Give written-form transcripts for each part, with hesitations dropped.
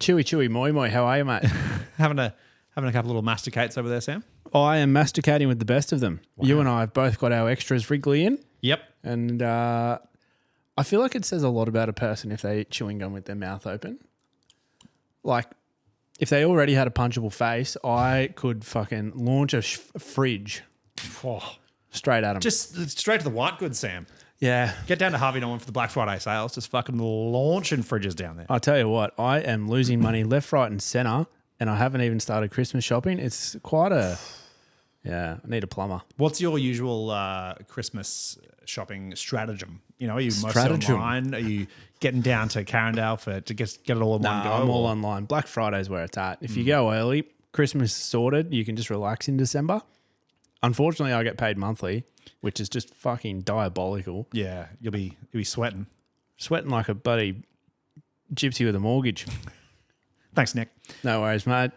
Chewy moi, how are you, mate? Having a couple little masticates over there, Sam? I am masticating with the best of them. Wow. You and I have both got our extras wriggly in. Yep. And I feel like it says a lot about a person if they eat chewing gum with their mouth open. Like, if they already had a punchable face, I could fucking launch a fridge straight at them. Just straight to the white goods, Sam. Yeah. Get down to Harvey Norman for the Black Friday sales. Just fucking launching fridges down there. I'll tell you what, I am losing money left, right and centre, and I haven't even started Christmas shopping. It's quite a... Yeah, I need a plumber. What's your usual Christmas shopping stratagem? You know, are you mostly online? Are you getting down to Carindale to get it all in one go? I'm all online. Black Friday's where it's at. If you go early, Christmas is sorted. You can just relax in December. Unfortunately, I get paid monthly, which is just fucking diabolical. Yeah, you'll be sweating. Sweating like a bloody gypsy with a mortgage. Thanks, Nick. No worries, mate.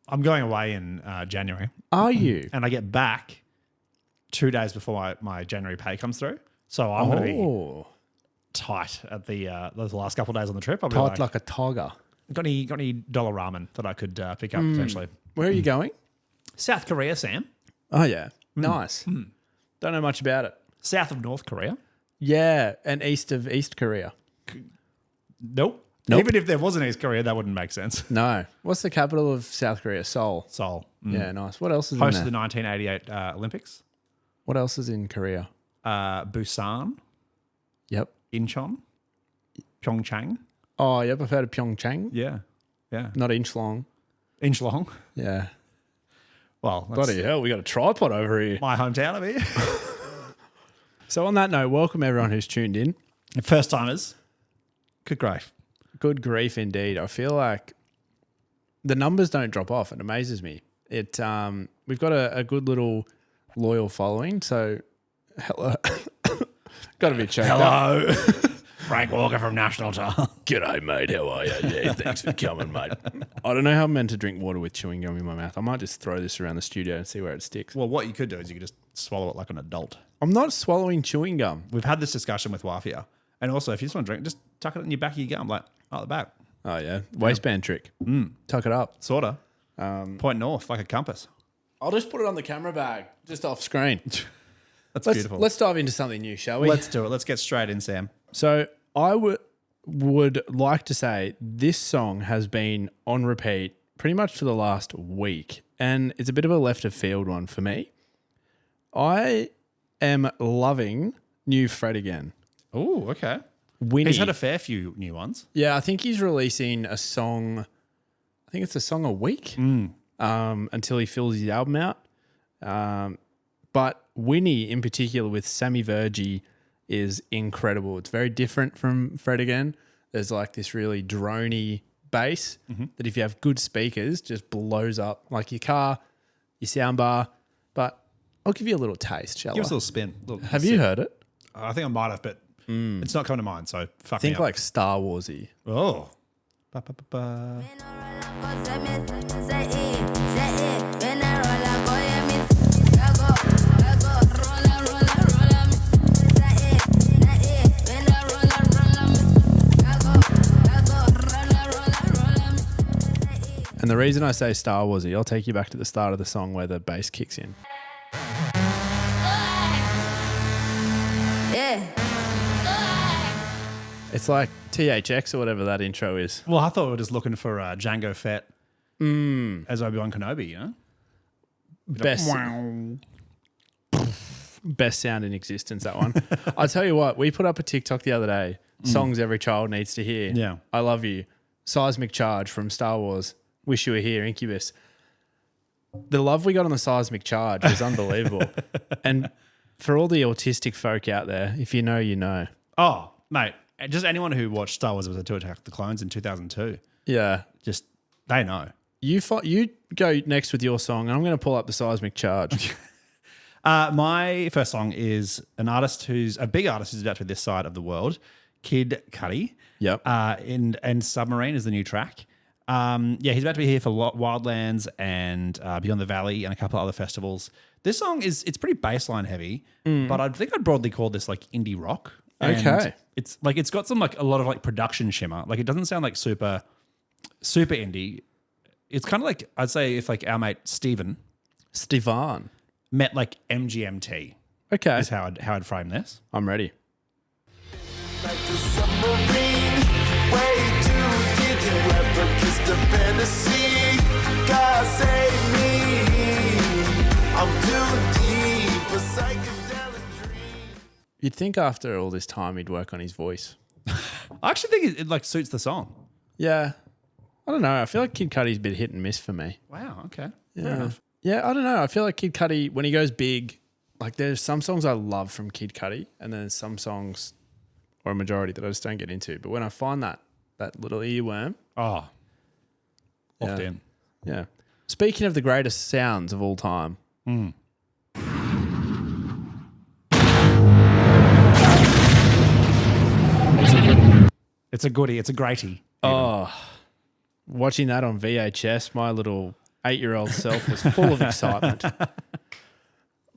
I'm going away in January. Are you? And I get back 2 days before my January pay comes through. So I'm going to be tight at those last couple of days on the trip. I'll be tight like a tiger. Got any dollar ramen that I could pick up potentially? Where are you going? South Korea, Sam. Oh, yeah. Nice. Don't know much about it. South of North Korea. Yeah, and east of East Korea. Nope. Even if there was an East Korea, that wouldn't make sense. No. What's the capital of South Korea? Seoul. Seoul. Yeah, nice. What else is Host in of there? the 1988 Olympics. What else is in Korea? Busan. Yep. Incheon. Pyeongchang. Oh, yep. I've heard of Pyeongchang. Yeah. Not Incheon. Incheon. Yeah. Well, bloody hell, we got a tripod over here. My hometown of here. So on that note, welcome everyone who's tuned in. First timers. Good grief. Good grief indeed. I feel like the numbers don't drop off. It amazes me. We've got a good little loyal following. So hello. Got to be checked Hello. Frank Walker from National Time. G'day, mate. How are you? Yeah, thanks for coming, mate. I don't know how I'm meant to drink water with chewing gum in my mouth. I might just throw this around the studio and see where it sticks. Well, what you could do is you could just swallow it like an adult. I'm not swallowing chewing gum. We've had this discussion with wife here. And also, if you just want to drink, just tuck it in your back of your gum, like out the back. Oh, yeah. Waistband trick. Tuck it up. Sort of. Point north, like a compass. I'll just put it on the camera bag, just off screen. That's beautiful. Let's dive into something new, shall we? Let's do it. Let's get straight in, Sam. So I would like to say this song has been on repeat pretty much for the last week, and it's a bit of a left of field one for me. I am loving New Fred again. Oh, okay. Winnie. He's had a fair few new ones. Yeah, I think he's releasing a song. I think it's a song a week until he fills his album out. But Winnie in particular with Sammy Vergie is incredible. It's very different from Fred again. There's like this really drony bass that if you have good speakers just blows up like your car, your soundbar. But I'll give you a little taste, shall I? Give us a little spin. Have you heard it? I think I might have, but it's not coming to mind, so fuck me Think up. like Star Wars-y. Oh. Ba-ba-ba-ba. And the reason I say Star Wars-y, I'll take you back to the start of the song where the bass kicks in. It's like THX or whatever that intro is. Well, I thought we were just looking for Django Fett as Obi-Wan Kenobi, you know? Best sound in existence, that one. I'll tell you what, we put up a TikTok the other day, songs every child needs to hear. Yeah. I Love You. Seismic Charge from Star Wars. Wish You Were Here, Incubus. The love we got on the Seismic Charge was unbelievable. And for all the autistic folk out there, if you know, you know. Oh, mate. Just anyone who watched Star Wars Episode 2 Attack the Clones in 2002. Yeah. Just, they know. You go next with your song, and I'm going to pull up the Seismic Charge. My first song is an artist who's a big artist who's about to be this side of the world, Kid Cudi. Yep. And Submarine is the new track. He's about to be here for Wildlands and Beyond the Valley and a couple of other festivals. This song it's pretty bassline heavy, but I think I'd broadly call this like indie rock. And Okay. it's like it's got some like a lot of like production shimmer. Like it doesn't sound like super indie. It's kind of like I'd say if like our mate Stevan met like MGMT. Okay. Is how I'd frame this. I'm ready. Like a submarine, way too deep to ever kiss the fantasy. God save me, I'm too deep, a psychedelic dream. You'd think after all this time he'd work on his voice. I actually think it like suits the song. Yeah. I don't know. I feel like Kid Cudi's a bit hit and miss for me. Wow. Okay. Yeah. Fair enough. Yeah, I don't know. I feel like Kid Cudi, when he goes big, like there's some songs I love from Kid Cudi, and then there's some songs, or a majority, that I just don't get into. But when I find that little earworm, Oh. Locked in. yeah. Speaking of the greatest sounds of all time, It's a goodie. It's a greatie. watching that on VHS, my little 8-year-old self was full of excitement.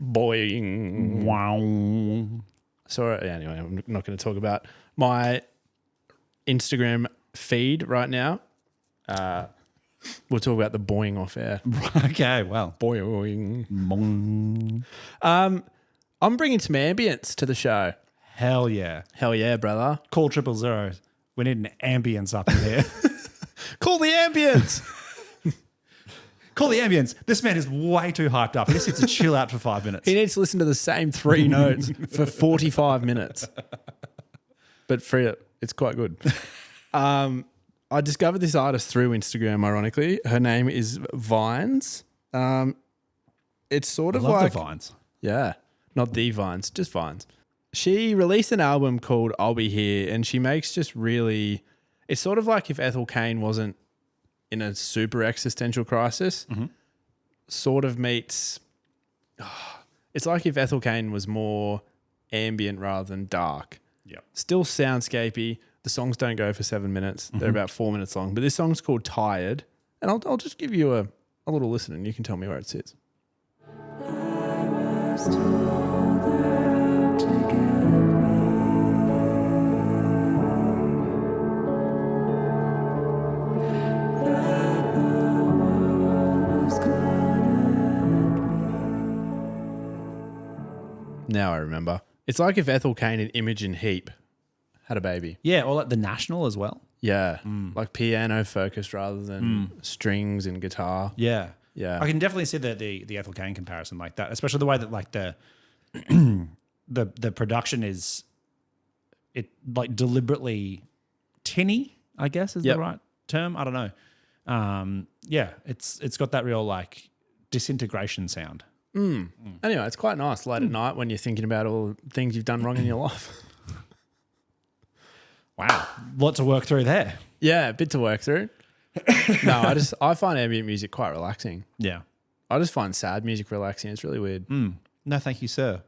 Boing. Wow. So anyway, I'm not going to talk about my Instagram feed right now. We'll talk about the boing off air. Okay, well. Boing. Bong. I'm bringing some ambience to the show. Hell yeah. Hell yeah, brother. Call 000. We need an ambience up in here. Call the ambience. Call the ambience. This man is way too hyped up. He just needs to chill out for 5 minutes. He needs to listen to the same 3 notes for 45 minutes. But for it, it's quite good. I discovered this artist through Instagram, ironically. Her name is Vines. It's sort of like... the Vines. Yeah. Not the Vines, just Vines. She released an album called I'll Be Here, and she makes just really... It's sort of like if Ethel Cain wasn't in a super existential crisis. Mm-hmm. Sort of meets... it's like if Ethel Cain was more ambient rather than dark. Yep. Still soundscapey. The songs don't go for 7 minutes. They're about 4 minutes long. But this song's called Tired. And I'll just give you a little listen and you can tell me where it sits. Now I remember. It's like if Ethel Cain and Imogen Heap had a baby. Yeah, or like The National as well. Yeah. Like piano focused rather than strings and guitar. Yeah. Yeah. I can definitely see the Ethel Cain comparison like that, especially the way that like the production is like deliberately tinny, I guess is the right term. I don't know. Yeah, it's got that real like disintegration sound. Anyway, it's quite nice late at night when you're thinking about all the things you've done wrong in your life. Wow. Lot to work through there. Yeah, a bit to work through. No, I find ambient music quite relaxing. Yeah. I just find sad music relaxing. It's really weird. No, thank you, sir.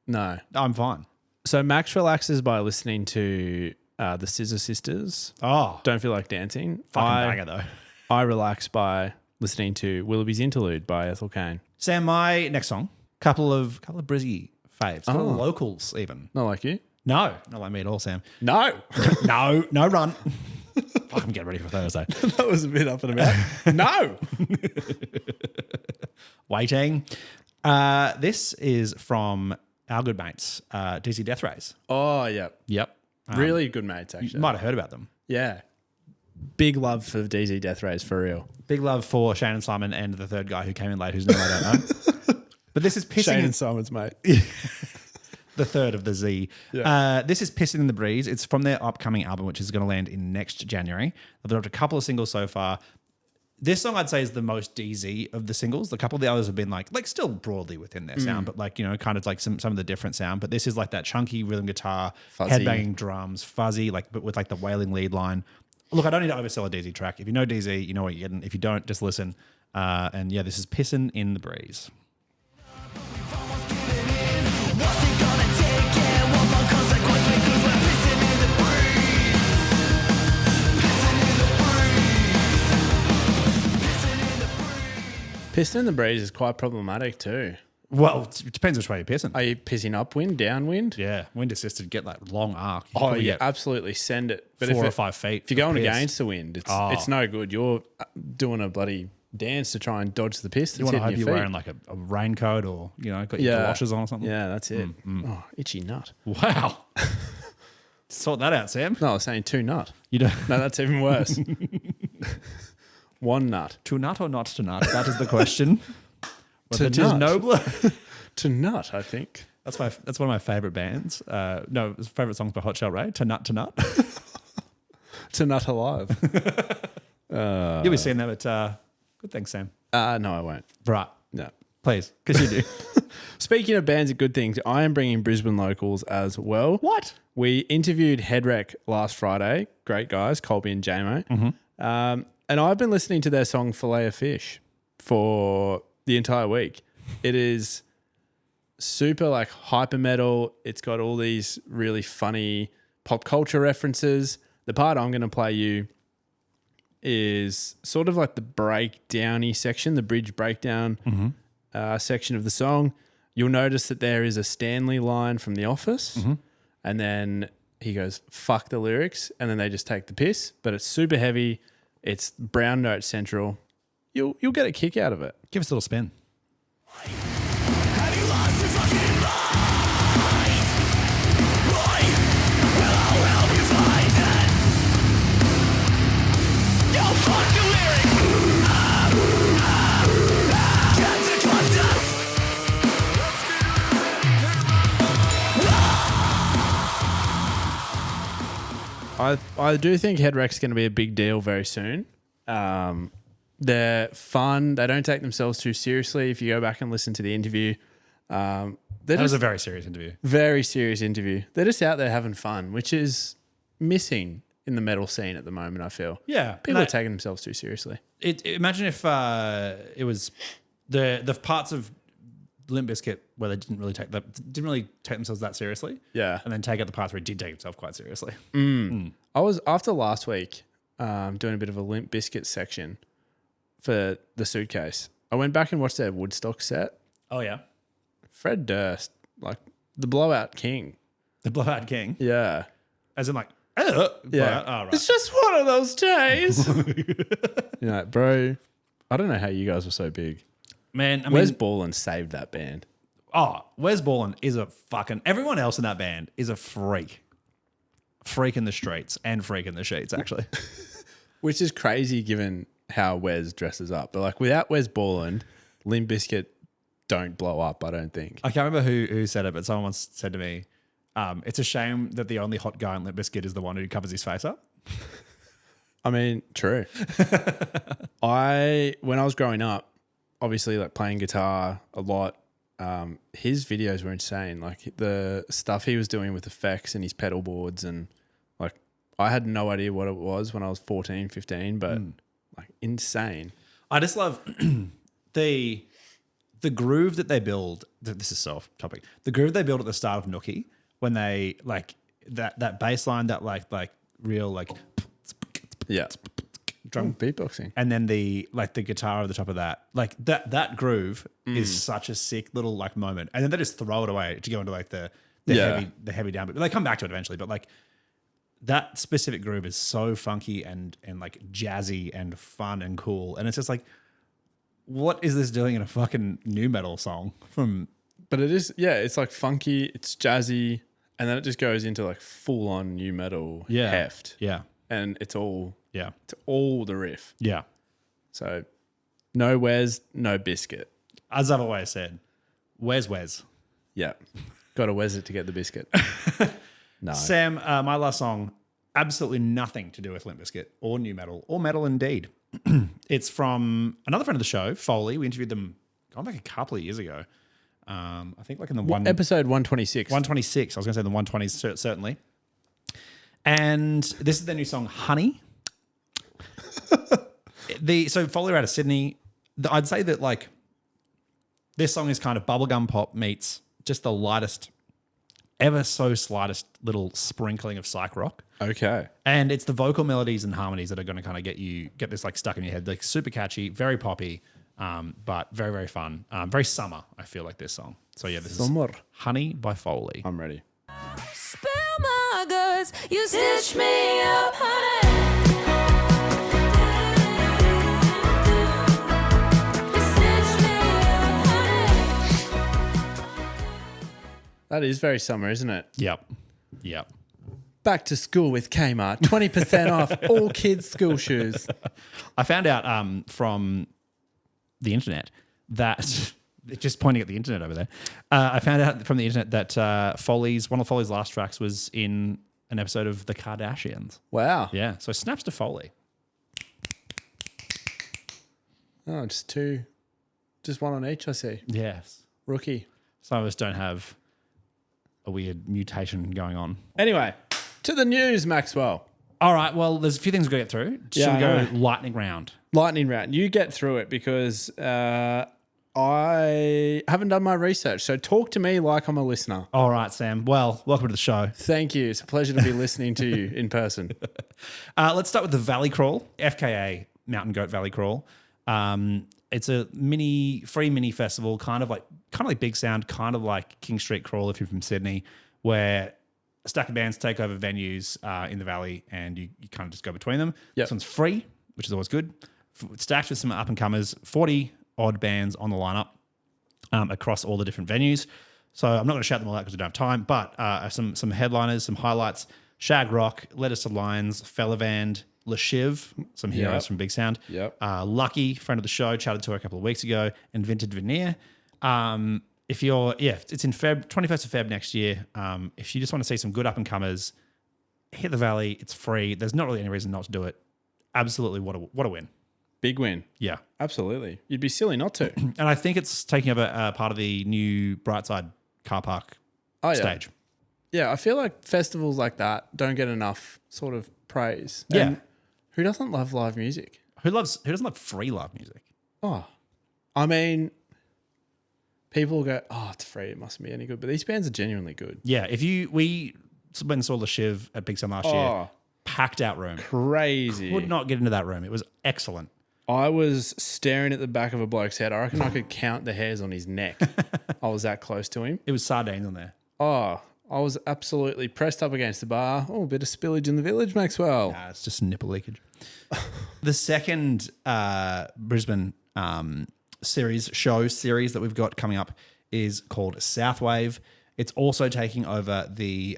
No. I'm fine. So Max relaxes by listening to the Scissor Sisters. Oh. Don't Feel Like Dancing. Fucking banger though. I relax by listening to Willoughby's Interlude by Ethel Cain. Sam, my next song, couple of Brizzy faves, couple of locals even. Not like you? No, not like me at all, Sam. No. No run. Fucking get ready for Thursday. That was a bit up and about. No. Waiting. This is from our good mates, DC Death Rays. Oh, yeah. Yep. Really good mates, actually. You might have heard about them. Yeah. Big love for DZ Death Rays, for real. Big love for Shane and Simon and the third guy who came in late, whose name I don't know. But this is pissing. Shane and Simon's mate. The third of the Z. Yeah. This is Pissing in the Breeze. It's from their upcoming album, which is going to land in next January. They've dropped a couple of singles so far. This song, I'd say, is the most DZ of the singles. A couple of the others have been like still broadly within their sound, but like, you know, kind of like some of the different sound. But this is like that chunky rhythm guitar, Fuzzy. headbanging drums, fuzzy, like, but with like the wailing lead line. Look, I don't need to oversell a DZ track. If you know DZ, you know what you're getting. If you don't, just listen. And yeah, this is Pissing in the Breeze. Piston in the Breeze is quite problematic too. Well, it depends which way you're pissing. Are you pissing upwind, downwind? Yeah, wind assisted, get that long arc. You Oh, probably yeah, get absolutely send it. But 4 or 5 feet. if you're going of piss. against the wind, it's no good. You're doing a bloody dance to try and dodge the piss. That's You want to hope hitting you're your wearing like a raincoat or, got your galoshes on or something. Yeah, that's it. Oh, itchy nut. Wow. Sort that out, Sam. No, I was saying 2 nut. You don't. No, that's even worse. 1 nut. To nut or not to nut? That is the question. To Whether 'tis nut. nobler. To nut, I think. That's one of my favorite bands. Favorite songs by Hot Shell Ray. To nut to nut. To nut alive. You'll be seeing them at. Good thanks, Sam. No, I won't. Right, No. please, because you do. Speaking of bands of good things, I am bringing Brisbane locals as well. What? We interviewed Headwreck last Friday. Great guys, Colby and JMO. And I've been listening to their song Filet of Fish for the entire week. It is super like hyper metal. It's got all these really funny pop culture references. The part I'm going to play you is sort of like the breakdowny section, the bridge breakdown section of the song. You'll notice that there is a Stanley line from The Office, and then he goes, fuck the lyrics, and then they just take the piss, but it's super heavy. It's brown note central. You'll get a kick out of it. Give us a little spin. Have you lost your fucking mind? Boy, well, I'll help you find it. Yo, fuck the lyrics. Get the concept. I do think Headwreck's going to be a big deal very soon. They're fun. They don't take themselves too seriously. If you go back and listen to the interview, they're That was just a very serious interview. very serious interview. They're just out there having fun, which is missing in the metal scene at the moment, I feel. Yeah, People are taking themselves too seriously. Imagine if it was the parts of Limp Bizkit where they didn't really take themselves that seriously. Yeah. And then take out the parts where he did take himself quite seriously. I was, after last week, doing a bit of a Limp Bizkit section for the Suitcase. I went back and watched their Woodstock set. Oh yeah. Fred Durst, like the blowout king. The Blowout King. Yeah. As in like Yeah. blowout. Oh, right. It's just one of those days. Bro, I don't know how you guys were so big. Man, I Wes mean, Borland saved that band. Wes Borland is a fucking... Everyone else in that band is a freak. Freak in the streets and freak in the sheets, actually. Which is crazy given how Wes dresses up. But like without Wes Borland, Limp Bizkit don't blow up, I don't think. I can't remember who said it, but someone once said to me, it's a shame that the only hot guy in Limp Bizkit is the one who covers his face up. I mean, true. When I was growing up, obviously like playing guitar a lot, his videos were insane. Like the stuff he was doing with effects and his pedal boards, and like I had no idea what it was when I was 14, 15, but like insane. I just love the groove that they build. This is so off topic. The groove they build at the start of Nookie when they like that bass line, that like real like Yeah. Drum beatboxing. and then the guitar over the top of that, like that groove is such a sick little like moment, and then they just throw it away to go into like the heavy down, but they come back to it eventually. But like that specific groove is so funky and like jazzy and fun and cool, and it's just like, what is this doing in a fucking new metal song from? But it is, yeah, it's like funky, it's jazzy, and then it just goes into like full on new metal heft. Yeah, And it's all yeah, the riff. yeah. So no Wes, no biscuit. As I've always said, where's Wes? Yeah. Got to Wes it to get the biscuit. No. Sam, my last song, absolutely nothing to do with Limp Bizkit or new metal or metal indeed. It's from another friend of the show, Foley. We interviewed them going back a couple of years ago. I think like in the Episode 126. 126. I was going to say the 120s, certainly. And this is their new song, Honey. So Foley are out of Sydney. I'd say that like this song is kind of bubblegum pop meets just the lightest, ever so slightest little sprinkling of psych rock. Okay. And it's the vocal melodies and harmonies that are going to kind of get this like stuck in your head. Like super catchy, very poppy. But very, very fun. Very summer, I feel like this song. So yeah, this Summer. is Honey by Foley. I'm ready. Spill my guts, you stitch me up, honey. You stitch me up, honey. That is very summer, isn't it? Yep. Back to school with Kmart. 20% off all kids' school shoes. I found out from the internet that just pointing at the internet over there. I found out from the internet that one of Foley's last tracks was in an episode of The Kardashians. Wow. Yeah, so snaps to Foley. Oh, just one on each, I see. Yes. Rookie. Some of us don't have a weird mutation going on. Anyway, to the news, Maxwell. All right, well, there's a few things we've got to get through. Should Yeah, we I go know. lightning round? Lightning round. You get through it because I haven't done my research. So talk to me like I'm a listener. All right, Sam. Well, welcome to the show. Thank you. It's a pleasure to be listening to you in person. Let's start with the Valley Crawl, FKA Mountain Goat Valley Crawl. It's a free mini festival, kind of like Big Sound, kind of like King Street Crawl if you're from Sydney, where a stack of bands take over venues in the valley and you kind of just go between them. Yep. This one's free, which is always good. Stacked with some up and comers, 40 odd bands on the lineup across all the different venues. So I'm not going to shout them all out because we don't have time, but some headliners, some highlights: Shag Rock, Letters to Lions, Fellavand, Le Shiv, some heroes Yep. from Big Sound. Yep. Lucky, friend of the show, chatted to her a couple of weeks ago, and Vintage Veneer. If you're, it's in 21st of Feb next year. If you just want to see some good up and comers, hit the Valley. It's free. There's not really any reason not to do it. Absolutely, what a win. Big win. Yeah. Absolutely. You'd be silly not to. And I think it's taking over part of the new Brightside car park Oh, yeah. stage. Yeah, I feel like festivals like that don't get enough sort of praise. Yeah. And who doesn't love live music? Who doesn't love free live music? Oh, I mean, people go, oh, it's free. It mustn't be any good. But these bands are genuinely good. Yeah. We went and saw Le Shiv at Big Sound last year. Oh, Packed out room. crazy. Would not get into that room. It was excellent. I was staring at the back of a bloke's head. I reckon I could count the hairs on his neck. I was that close to him. It was sardines on there. Oh, I was absolutely pressed up against the bar. Oh, a bit of spillage in the village, Maxwell. It's just nipple leakage. The second Brisbane series that we've got coming up is called Southwave. It's also taking over the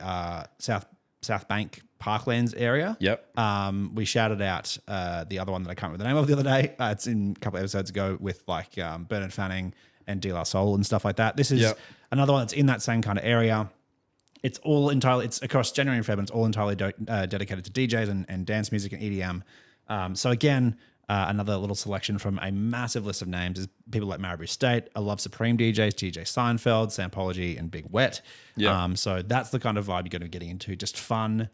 South Bank Parklands area. Yep. We shouted out the other one that I can't remember the name of the other day. It's in a couple of episodes ago with like Bernard Fanning and De La Soul and stuff like that. This is another one that's in that same kind of area. It's across January and February. It's all entirely dedicated to DJs and dance music and EDM. So again, another little selection from a massive list of names is people like Maribou State, I Love Supreme DJs, DJ Seinfeld, Sampology, and Big Wet. Yeah. So that's the kind of vibe you're going to be getting into. Just fun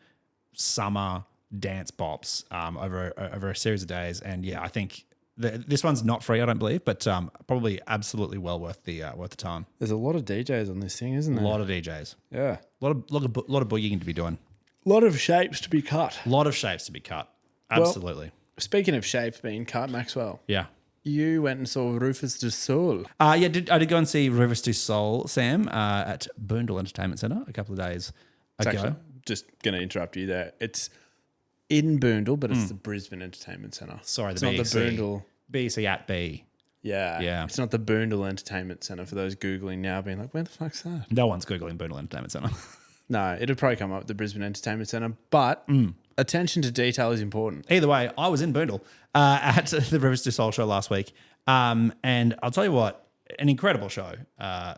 summer dance bops over a series of days. And yeah, I think this one's not free, I don't believe, but probably absolutely well worth the time. There's a lot of DJs on this thing, isn't A there? lot of DJs, Yeah. a lot of boogieing to be doing. A lot of shapes to be cut. A lot of shapes to be cut. Absolutely. Speaking of shapes being cut, Maxwell, Yeah. you went and saw Rufus Du Sol. I did go and see Rufus Du Sol, Sam, at Boondall Entertainment Centre a couple of days ago. Actually, just going to interrupt you there. It's in Boondall, but it's the Brisbane Entertainment Centre. Sorry, it's the not the BEC. Boondall. BC at B. Yeah. Yeah. It's not the Boondall Entertainment Centre for those Googling now being like, where the fuck's that? No one's Googling Boondall Entertainment Centre. No, it'll probably come up with the Brisbane Entertainment Centre, but attention to detail is important. Either way, I was in Boondall at the Rufus Du Sol show last week. And I'll tell you what, an incredible show. I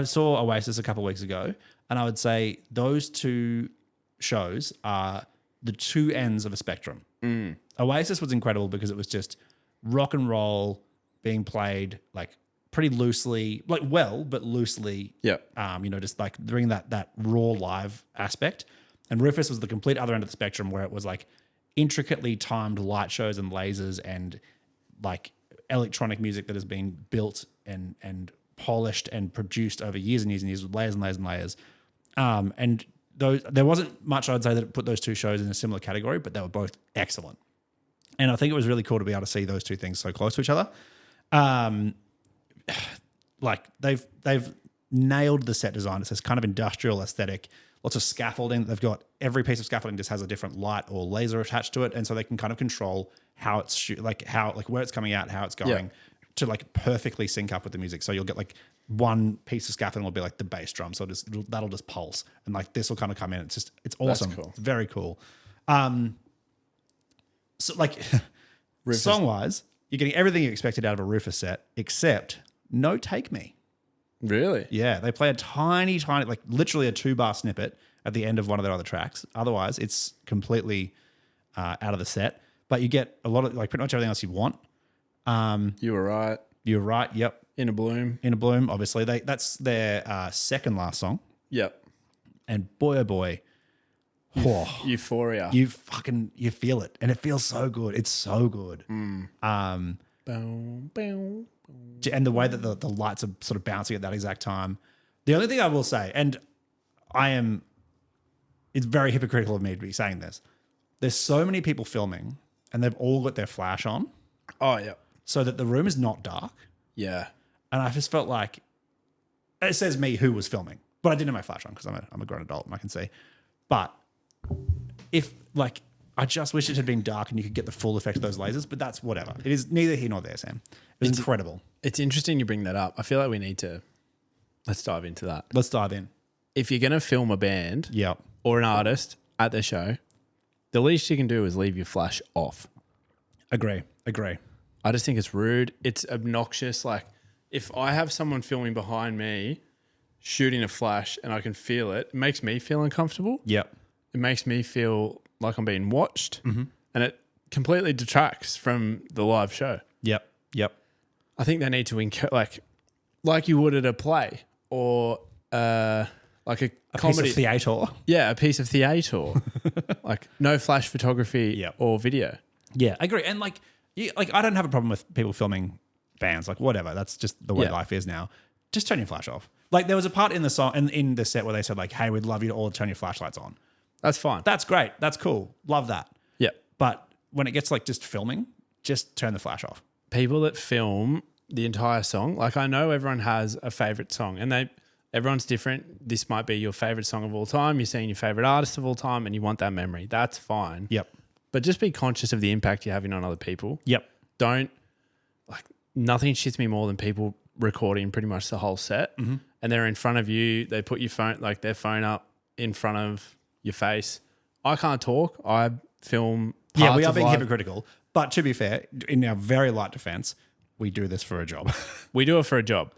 saw Oasis a couple of weeks ago, and I would say those two shows are the two ends of a spectrum. Oasis was incredible because it was just rock and roll being played like pretty loosely, like well, but loosely. Yeah. Just like bringing that raw live aspect. And Rufus was the complete other end of the spectrum where it was like intricately timed light shows and lasers and like electronic music that has been built and polished and produced over years and years and years with layers and layers and layers. And there wasn't much I'd say that put those two shows in a similar category, but they were both excellent. And I think it was really cool to be able to see those two things so close to each other. Like they've nailed the set design. It's this kind of industrial aesthetic, lots of scaffolding. They've got every piece of scaffolding just has a different light or laser attached to it, and so they can kind of control how it's where it's coming out, how it's going to like perfectly sync up with the music. So you'll get like one piece of scaffolding will be like the bass drum, so that'll just pulse, and like this will kind of come in. It's awesome. That's cool. It's very cool. So like song wise, you're getting everything you expected out of a Rufus set, except no Take Me. Really? Yeah, they play a tiny, like literally a 2-bar snippet at the end of one of their other tracks. Otherwise, it's completely out of the set. But you get a lot of like pretty much everything else you want. You were right. You're right. Yep. In a Bloom. In a Bloom. Obviously, that's their second last song. Yep. And boy, oh boy, Euphoria. you feel it, and it feels so good. It's so good. Boom, boom. And the way that the lights are sort of bouncing at that exact time. The only thing I will say, and it's very hypocritical of me to be saying this. There's so many people filming, and they've all got their flash on, Oh, yeah. so that the room is not dark. Yeah. And I just felt like it says me who was filming, but I didn't have my flash on because I'm a grown adult and I can see. But if like I just wish it had been dark and you could get the full effect of those lasers, but that's whatever. It is neither here nor there, Sam. It was incredible. It's interesting you bring that up. I feel like we need to let's dive into that. Let's dive in. If you're going to film a band Yep. or an artist at their show, the least you can do is leave your flash off. Agree. I just think it's rude. It's obnoxious. Like if I have someone filming behind me shooting a flash and I can feel it, it makes me feel uncomfortable. Yep. It makes me feel like I'm being watched, and it completely detracts from the live show. Yep. I think they need to like you would at a play or like a comedy piece of theatre. Yeah, a piece of theatre. Like no flash photography or video. Yeah, I agree. And like I don't have a problem with people filming bands. Like whatever, that's just the way life is now. Just turn your flash off. Like there was a part in the song and in the set where they said like, "Hey, we'd love you to all turn your flashlights on." That's fine. That's great. That's cool. Love that. Yeah. But when it gets like just filming, just turn the flash off. People that film the entire song, like I know everyone has a favorite song and everyone's different. This might be your favorite song of all time. You're seeing your favorite artist of all time and you want that memory. That's fine. Yep. But just be conscious of the impact you're having on other people. Yep. Don't nothing shits me more than people recording pretty much the whole set and they're in front of you. They put your phone, like their phone up in front of your face. I can't talk. I film. Yeah, we are being hypocritical. But to be fair, in our very light defense, we do this for a job. We do it for a job.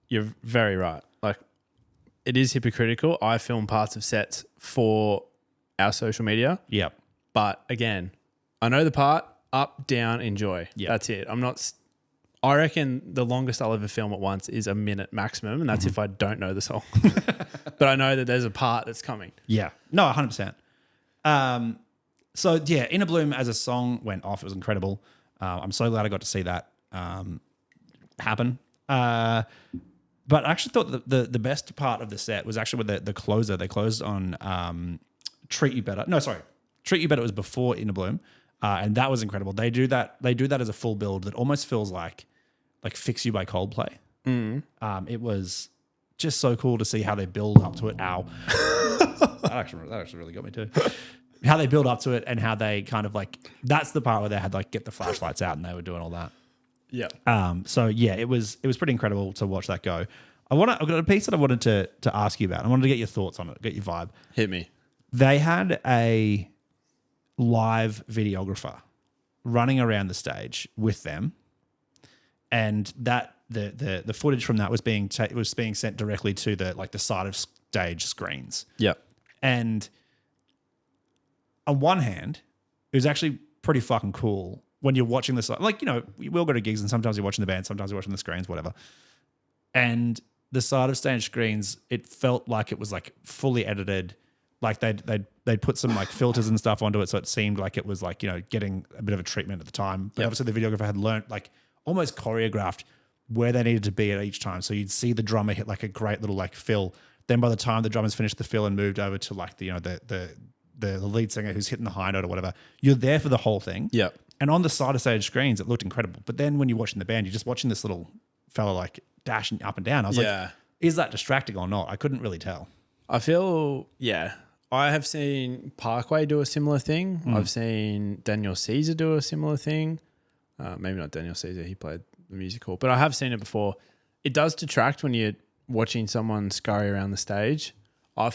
You're very right. Like it is hypocritical. I film parts of sets for our social media. Yep. But again, I know the part, up, down, enjoy. Yep. That's it. I reckon the longest I'll ever film at once is a minute maximum, and that's if I don't know the song. But I know that there's a part that's coming. Yeah. No, 100%. So yeah, In a Bloom as a song went off. It was incredible. I'm so glad I got to see that happen. But I actually thought the best part of the set was actually with the closer. They closed on Treat You Better. No, sorry. Treat You Better was before In a Bloom. And that was incredible. They do that as a full build that almost feels like Fix You by Coldplay. It was just so cool to see how they build up to it. Ow. that actually really got me too. How they build up to it and how they kind of like, that's the part where they had like get the flashlights out and they were doing all that. Yeah. So yeah, it was pretty incredible to watch that go. I've got a piece that I wanted to ask you about. I wanted to get your thoughts on it, get your vibe. Hit me. They had a live videographer running around the stage with them, and that the footage from that was being sent directly to the side of stage screens. Yep. And on one hand, it was actually pretty fucking cool when you're watching this. Like, you know, we all go to gigs and sometimes you're watching the band, sometimes you're watching the screens, whatever. And the side of stage screens, it felt like it was like fully edited. Like they'd put some like filters and stuff onto it, so it seemed like it was like, you know, getting a bit of a treatment at the time. But obviously the videographer had learnt, like almost choreographed where they needed to be at each time. So you'd see the drummer hit like a great little like fill. Then by the time the drummers finished the fill and moved over to like the lead singer who's hitting the high note or whatever, you're there for the whole thing. Yep. And on the side of stage screens, it looked incredible. But then when you're watching the band, you're just watching this little fella like dashing up and down. I was like, is that distracting or not? I couldn't really tell. I feel, I have seen Parkway do a similar thing. I've seen Daniel Caesar do a similar thing. Maybe not Daniel Caesar, he played the music hall, but I have seen it before. It does detract when you're watching someone scurry around the stage. I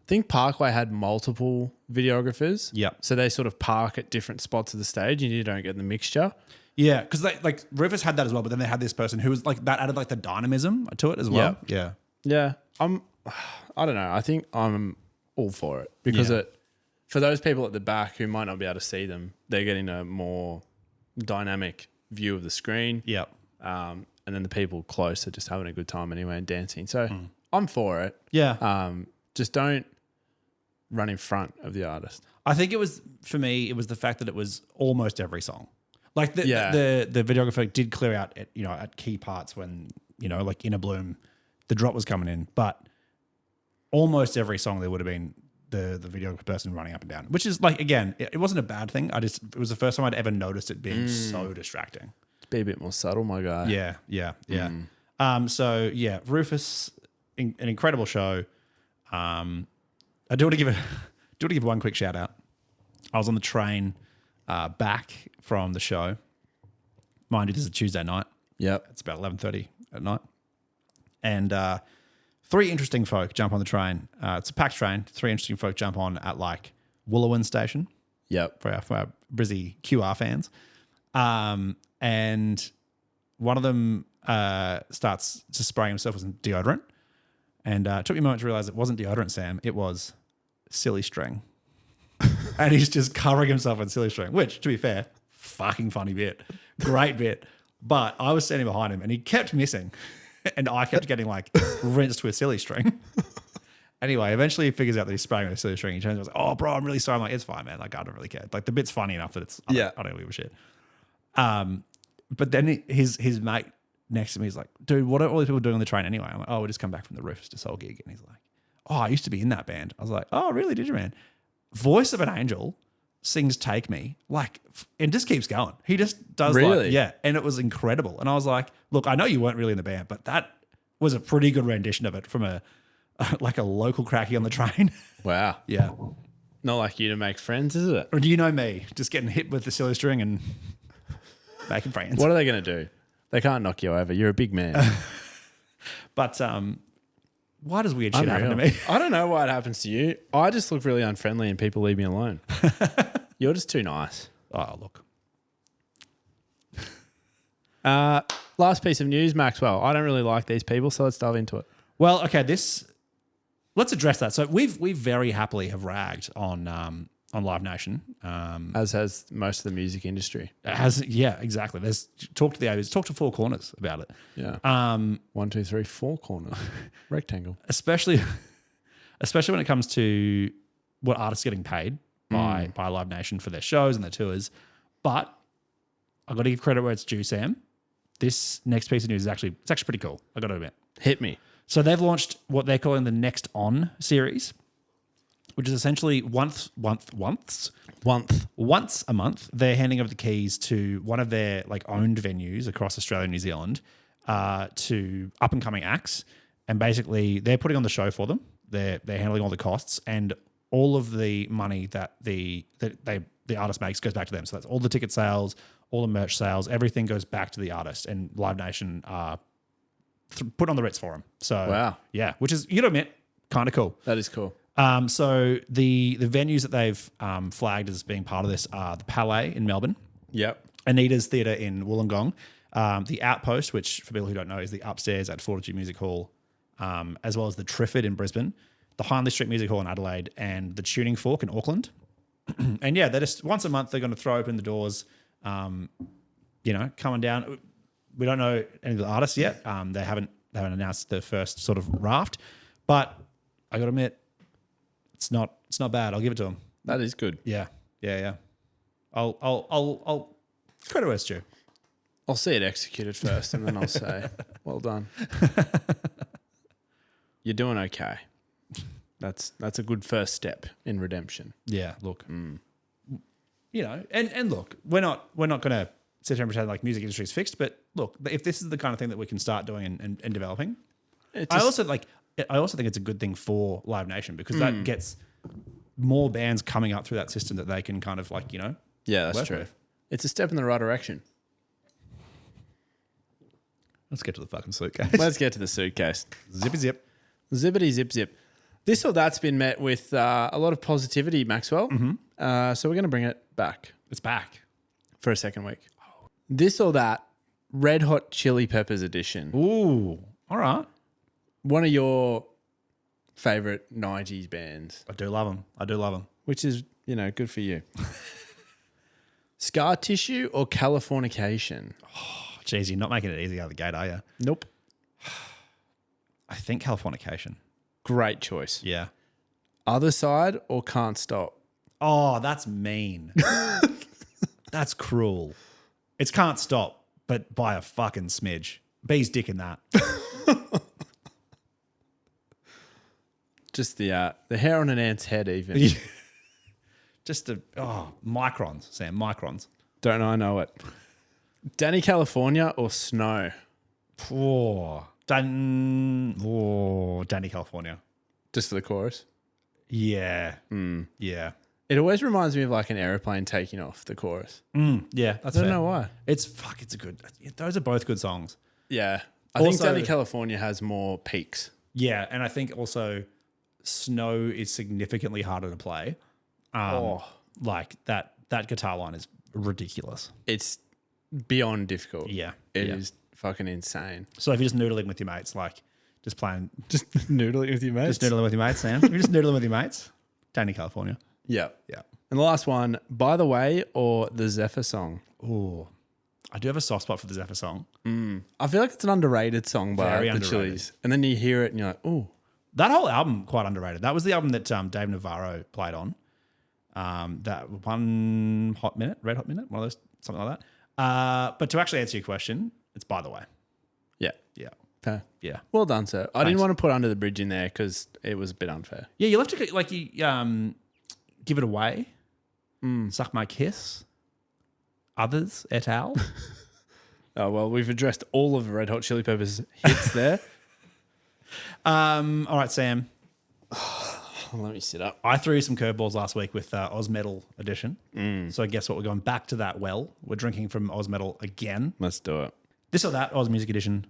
think Parkway had multiple videographers. Yep. So they sort of park at different spots of the stage and you don't get the mixture. Yeah, because they like Rufus had that as well, but then they had this person who was like that added like the dynamism to it as well. Yeah. Yeah. I don't know. I think I'm all for it because for those people at the back who might not be able to see them, they're getting a more dynamic view of the screen. Yep. And then the people close are just having a good time anyway and dancing. So I'm for it. Yeah. Just don't run in front of the artist. I think it was, for me, it was the fact that it was almost every song. Like the videographer did clear out at key parts when, like In a Bloom, the drop was coming in, but almost every song there would have been the videographer person running up and down, which is like, again, it wasn't a bad thing. It was the first time I'd ever noticed it being so distracting. Be a bit more subtle, my guy. Yeah. So yeah, Rufus, an incredible show. I do want to give one quick shout out. I was on the train back from the show. Mind you, this is a Tuesday night. Yep. It's about 11:30 at night. And 3 interesting folk jump on the train. It's a packed train. 3 interesting folk jump on at like Wooloowin Station. Yep. For our Brizzy QR fans. And one of them starts just spraying himself with some deodorant. And it took me a moment to realize it wasn't deodorant, Sam. It was silly string. And he's just covering himself in silly string, which, to be fair, fucking funny bit. Great bit. But I was standing behind him and he kept missing. And I kept getting like rinsed with silly string. Anyway, eventually he figures out that he's spraying with silly string. He turns and goes, "Oh, bro, I'm really sorry." I'm like, "It's fine, man. Like, I don't really care." Like, the bit's funny enough that I don't give a shit. But then his mate next to me is like, "Dude, what are all these people doing on the train anyway?" I'm like, "Oh, we just come back from the Rufus Du Sol gig." And he's like, "Oh, I used to be in that band." I was like, "Oh, really? Did you, man?" Voice of an Angel sings "Take Me," like, and just keeps going. He just does really? And it was incredible. And I was like, "Look, I know you weren't really in the band, but that was a pretty good rendition of it from a local crackie on the train." Wow. Yeah. Not like you to make friends, is it? Or do you know me? Just getting hit with the silly string and making friends. What are they going to do? They can't knock you over. You're a big man. But why does weird shit happen to me? I don't know why it happens to you. I just look really unfriendly and people leave me alone. You're just too nice. Oh, look. Last piece of news, Maxwell. I don't really like these people, so let's dive into it. Well, okay, let's address that. So we very happily have ragged on Live Nation. As has most of the music industry. Yeah, exactly. There's talk to the ABs, talk to Four Corners about it. Yeah. 1, 2, 3, 4 corners. Rectangle. Especially when it comes to what artists are getting paid by Live Nation for their shows and their tours. But I've got to give credit where it's due, Sam. This next piece of news is actually pretty cool. I got to admit. Hit me. So they've launched what they're calling the Next On series, which is essentially once a month, they're handing over the keys to one of their like owned venues across Australia and New Zealand to up and coming acts, and basically they're putting on the show for them. They're handling all the costs, and all of the money that the artist makes goes back to them. So that's all the ticket sales, all the merch sales, everything goes back to the artist, and Live Nation put on the Ritz for them. So wow, yeah, which is, you know, admit, kind of cool. That is cool. So the venues that they've flagged as being part of this are the Palais in Melbourne. Yep. Anita's Theatre in Wollongong. The Outpost, which for people who don't know is the upstairs at Fortitude Music Hall, as well as the Triffid in Brisbane, the Hindley Street Music Hall in Adelaide, and the Tuning Fork in Auckland. And yeah, they're just once a month they're going to throw open the doors, coming down. We don't know any of the artists yet. They haven't announced the first sort of raft, but I got to admit, it's not bad. I'll give it to them. That is good. Yeah. I'll credit where it's due. I'll see it executed first, and then I'll say, "Well done." You're doing okay. That's a good first step in redemption. Yeah. Look, and look, we're not going to sit here and pretend like music industry is fixed, but look, if this is the kind of thing that we can start doing and developing, I also think it's a good thing for Live Nation because that gets more bands coming up through that system that they can kind of yeah, that's true. with. It's a step in the right direction. Let's get to the fucking suitcase. Let's get to the suitcase. Zippy zip. Zippity zip zip. This or that's been met with a lot of positivity, Maxwell. So we're going to bring it back It's back. for a second week. This or that, Red Hot Chili Peppers edition. Ooh, all right. One of your favorite 90s bands, I do love them. which is, good for you. Scar Tissue or Californication? Oh, geez, you're not making it easy out of the gate, are you? Nope. I think Californication. Great choice. Yeah. Other Side or Can't Stop? Oh, that's mean. That's cruel. It's Can't Stop, but by a fucking smidge. B's dick in that. Just the hair on an ant's head even. Just microns, Sam, microns. Don't I know it. Danny California or Snow? Danny California. Just for the chorus? Yeah. Yeah. It always reminds me of like an aeroplane taking off, the chorus. Yeah, that's I don't fair. know why. It's a good. Those are both good songs. Yeah. I think Also- Danny California has more peaks. Yeah, and I think also Snow is significantly harder to play. Like that guitar line is ridiculous. It's beyond difficult. Yeah. It is fucking insane. So if you're just noodling with your mates, like just playing, Just noodling with your mates. just noodling with your mates, Sam. You're just noodling with your mates. Danny California. Yeah. Yeah. And the last one, By the Way or the Zephyr song? Oh, I do have a soft spot for the Zephyr song. I feel like it's an underrated song by Very the underrated. Chili's. And then you hear it and you're like, oh, That whole album quite underrated. That was the album that Dave Navarro played on. That Red Hot Minute, one of those, something like that. But to actually answer your question, it's By the Way. yeah. Yeah. Okay. Yeah. Well done, sir. I didn't Thanks. want to put Under the Bridge in there because it was a bit unfair. Yeah, you left it like you Give It Away, Suck My Kiss, Others et al. Oh, well, we've addressed all of Red Hot Chili Peppers hits there. All right, Sam. Let me sit up. I threw you some curveballs last week with Oz Metal edition. So guess what? We're going back to that well. We're drinking from Oz Metal again. Let's do it. This or that, Oz Music Edition,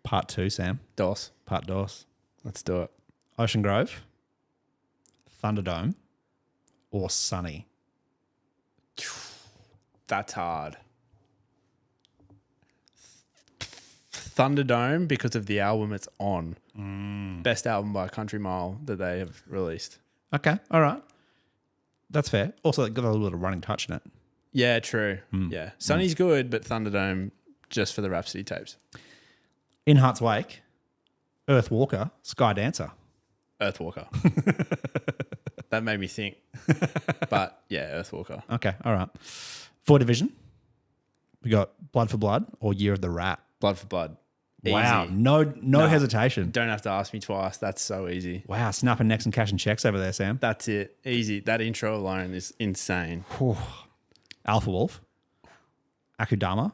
part 2, Sam. DOS. Part DOS. Let's do it. Ocean Grove, Thunderdome, or Sunny. That's hard. Thunderdome because of the album it's on. Best album by a country mile that they have released. Okay, all right. That's fair. Also, it got a little bit of running touch in it. Yeah, true. Yeah. Sunny's good, but Thunderdome just for the Rhapsody tapes. In Heart's Wake, Earth Walker, Sky Dancer. Earthwalker. That made me think. But yeah, Earthwalker. Okay, all right. For Division, we got Blood for Blood or Year of the Rat. Blood for Blood. Wow, Easy. no hesitation. Don't have to ask me twice. That's so easy. Wow, snapping necks and cashing checks over there, Sam. That's it. Easy. That intro alone is insane. Alpha Wolf, Akudama,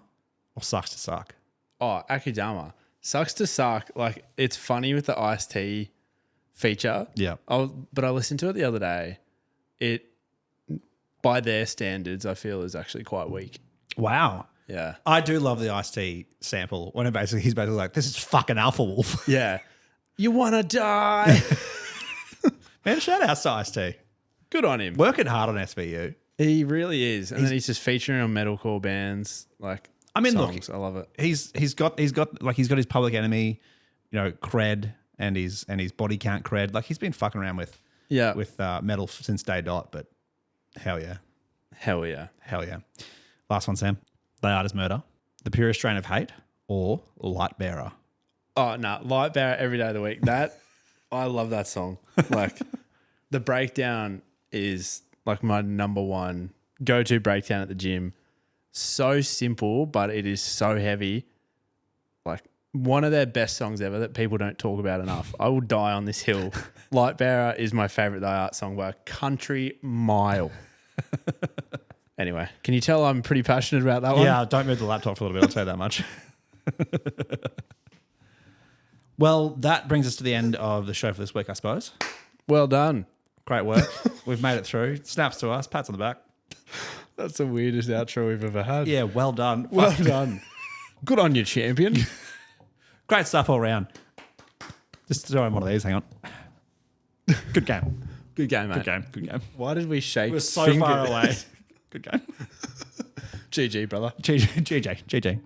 or Sucks to Suck. Oh, Akudama. Sucks to Suck. Like, it's funny with the iced tea feature. Yeah. But I listened to it the other day. It, by their standards, I feel is actually quite weak. Wow. Yeah. I do love the iced tea sample when he's basically like, this is fucking Alpha Wolf. Yeah. You want to die? Man, shout out to Ice T. Good on him. Working hard on SVU. He really is. And then he's just featuring on metalcore bands. Like, I mean, songs. look, I love it. He's got his Public Enemy, cred and his body count cred. Like he's been fucking around with metal since day dot. But hell yeah, Hell yeah. Last one, Sam. They Artist Murder, The Purest Strain of Hate, or Light Bearer. Oh, no. Light Bearer every day of the week. That, I love that song. Like, the breakdown is like my number one go-to breakdown at the gym. So simple, but it is so heavy. Like, one of their best songs ever that people don't talk about enough. I will die on this hill. Light Bearer is my favorite They Art song by a country mile. Anyway, can you tell I'm pretty passionate about that one? Yeah, don't move the laptop for a little bit. I'll tell you that much. Well, that brings us to the end of the show for this week, I suppose. Well done. Great work. We've made it through. Snaps to us. Pats on the back. That's the weirdest outro we've ever had. Yeah, well done. Well done. Good on you, champion. Great stuff all round. Just throw in one of these. Hang on. Good game. Good game, mate. Good game. Good game. Why did we shake We're so fingers? far away. Good game. GG, brother. GG. GG.